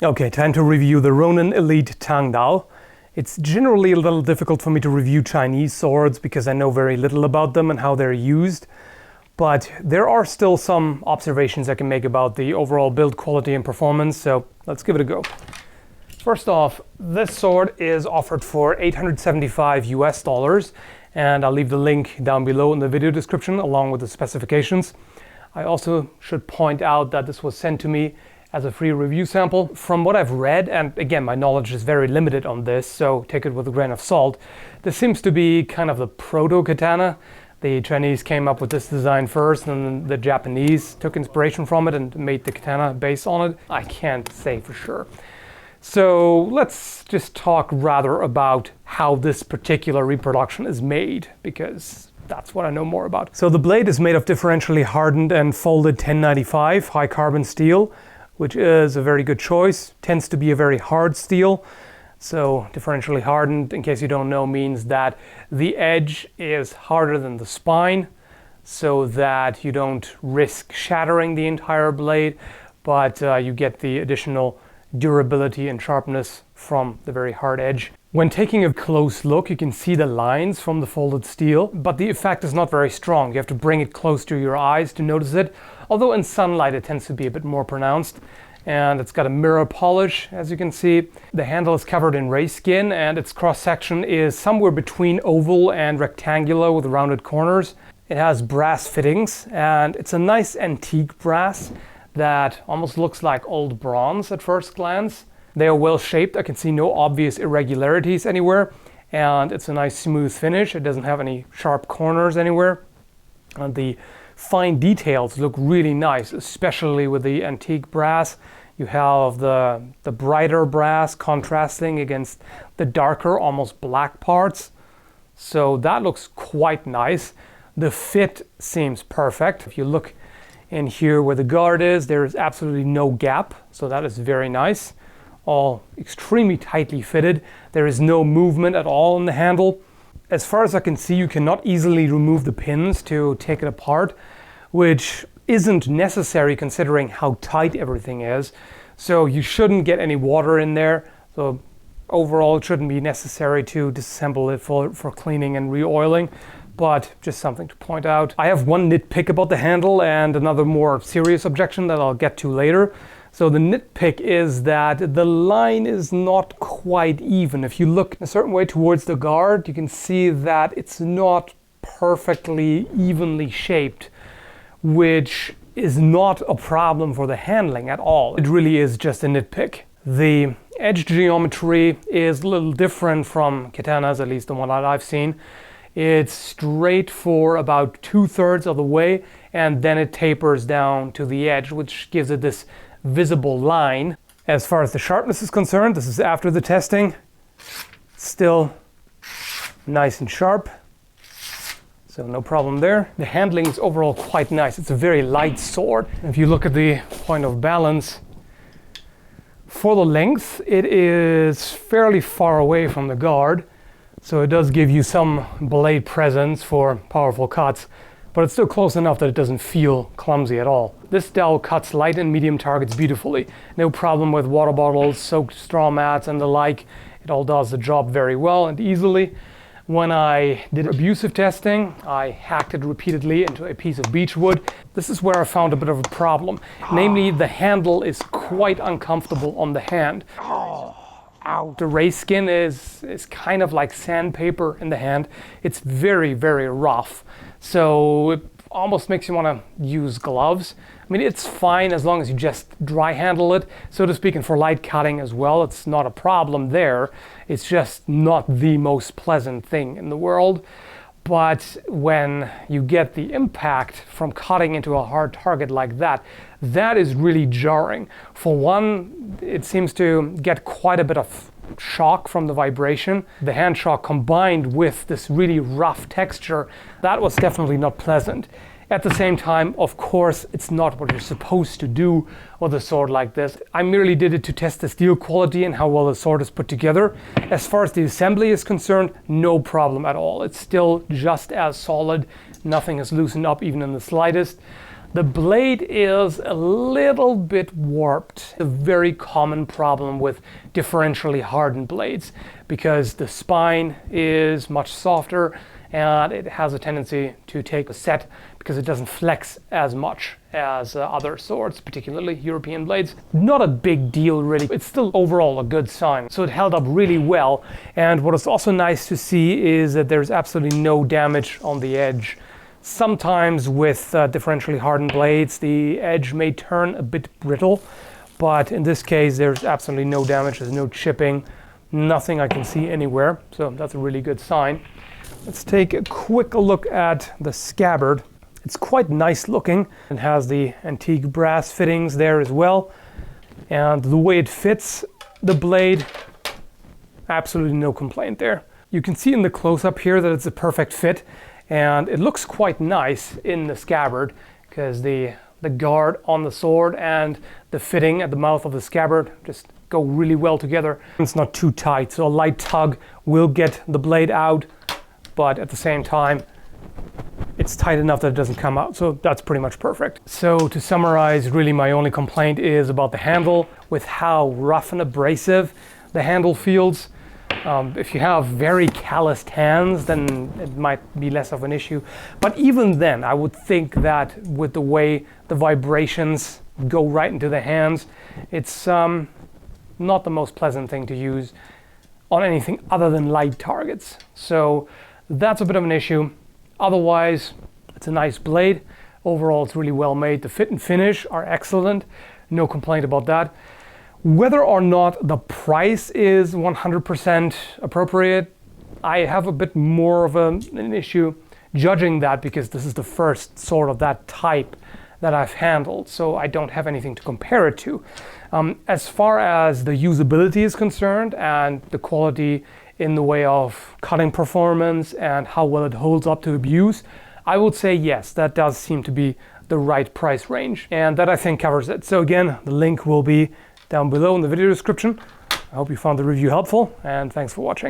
Okay, time to review the Ronin Elite Tang Dao. It's generally a little difficult for me to review Chinese swords because I know very little about them and how they're used. But there are still some observations I can make about the overall build quality and performance, so let's give it a go. First off, this sword is offered for $875 US, and I'll leave the link down below in the video description along with the specifications. I also should point out that this was sent to me as a free review sample. From what I've read, and again, my knowledge is very limited on this, so take it with a grain of salt, this seems to be kind of the proto-katana. The Chinese came up with this design first, and then the Japanese took inspiration from it and made the katana based on it. I can't say for sure. So let's just talk rather about how this particular reproduction is made, because that's what I know more about. So the blade is made of differentially hardened and folded 1095 high carbon steel, which is a very good choice. Tends to be a very hard steel. So differentially hardened, in case you don't know, means that the edge is harder than the spine so that you don't risk shattering the entire blade, but you get the additional durability and sharpness from the very hard edge. When taking a close look, you can see the lines from the folded steel, but the effect is not very strong. You have to bring it close to your eyes to notice it, although in sunlight it tends to be a bit more pronounced. And it's got a mirror polish, as you can see. The handle is covered in ray skin, and its cross-section is somewhere between oval and rectangular with rounded corners. It has brass fittings, and it's a nice antique brass that almost looks like old bronze at first glance. They are well shaped. I can see no obvious irregularities anywhere, and it's a nice smooth finish. It doesn't have any sharp corners anywhere. And the fine details look really nice, especially with the antique brass. You have the brighter brass contrasting against the darker, almost black parts. So that looks quite nice. The fit seems perfect. If you look in here where the guard is, there is absolutely no gap, so that is very nice. All extremely tightly fitted. There is no movement at all in the handle. As far as I can see, you cannot easily remove the pins to take it apart, which isn't necessary considering how tight everything is. So you shouldn't get any water in there. So overall, it shouldn't be necessary to disassemble it for cleaning and re-oiling, but just something to point out. I have one nitpick about the handle and another more serious objection that I'll get to later. So the nitpick is that the line is not quite even. If you look a certain way towards the guard, you can see that it's not perfectly evenly shaped, which is not a problem for the handling at all. It really is just a nitpick. The edge geometry is a little different from katanas, at least the one that I've seen. It's straight for about 2/3 of the way, and then it tapers down to the edge, which gives it this visible line. As far as the sharpness is concerned, this is after the testing. Still nice and sharp, so no problem there. The handling is overall quite nice. It's a very light sword. If you look at the point of balance, for the length, it is fairly far away from the guard, so it does give you some blade presence for powerful cuts, but it's still close enough that it doesn't feel clumsy at all. This Dao cuts light and medium targets beautifully. No problem with water bottles, soaked straw mats and the like. It all does the job very well and easily. When I did abusive testing, I hacked it repeatedly into a piece of beechwood. This is where I found a bit of a problem. Namely, the handle is quite uncomfortable on the hand. Ow. The ray skin is kind of like sandpaper in the hand. It's very, very rough. So it almost makes you want to use gloves. I mean, it's fine as long as you just dry handle it, so to speak, and for light cutting as well. It's not a problem there. It's just not the most pleasant thing in the world. But when you get the impact from cutting into a hard target like that, that is really jarring. For one, it seems to get quite a bit of shock from the vibration. The hand shock combined with this really rough texture, that was definitely not pleasant. At the same time, of course, it's not what you're supposed to do with a sword like this. I merely did it to test the steel quality and how well the sword is put together. As far as the assembly is concerned, no problem at all. It's still just as solid. Nothing is loosened up even in the slightest. The blade is a little bit warped. A very common problem with differentially hardened blades, because the spine is much softer and it has a tendency to take a set because it doesn't flex as much as other swords, particularly European blades. Not a big deal really. It's still overall a good sign. So it held up really well. And what is also nice to see is that there's absolutely no damage on the edge. Sometimes with differentially hardened blades, the edge may turn a bit brittle, but in this case there's absolutely no damage. There's no chipping, nothing I can see anywhere. So that's a really good sign. Let's take a quick look at the scabbard. It's quite nice looking. It has the antique brass fittings there as well. And the way it fits the blade, absolutely no complaint there. You can see in the close-up here that it's a perfect fit, and it looks quite nice in the scabbard because the guard on the sword and the fitting at the mouth of the scabbard just go really well together. It's not too tight, so a light tug will get the blade out, but at the same time it's tight enough that it doesn't come out, so that's pretty much perfect. So to summarize, really my only complaint is about the handle, with how rough and abrasive the handle feels. If you have very calloused hands, then it might be less of an issue. But even then, I would think that with the way the vibrations go right into the hands, it's not the most pleasant thing to use on anything other than light targets. So that's a bit of an issue. Otherwise, it's a nice blade. Overall, it's really well made. The fit and finish are excellent. No complaint about that. Whether or not the price is 100% appropriate, I have a bit more of an issue judging that, because this is the first sword of that type that I've handled, so I don't have anything to compare it to. As far as the usability is concerned and the quality in the way of cutting performance and how well it holds up to abuse, I would say yes, that does seem to be the right price range, and that I think covers it. So again, the link will be down below in the video description. I hope you found the review helpful, and thanks for watching.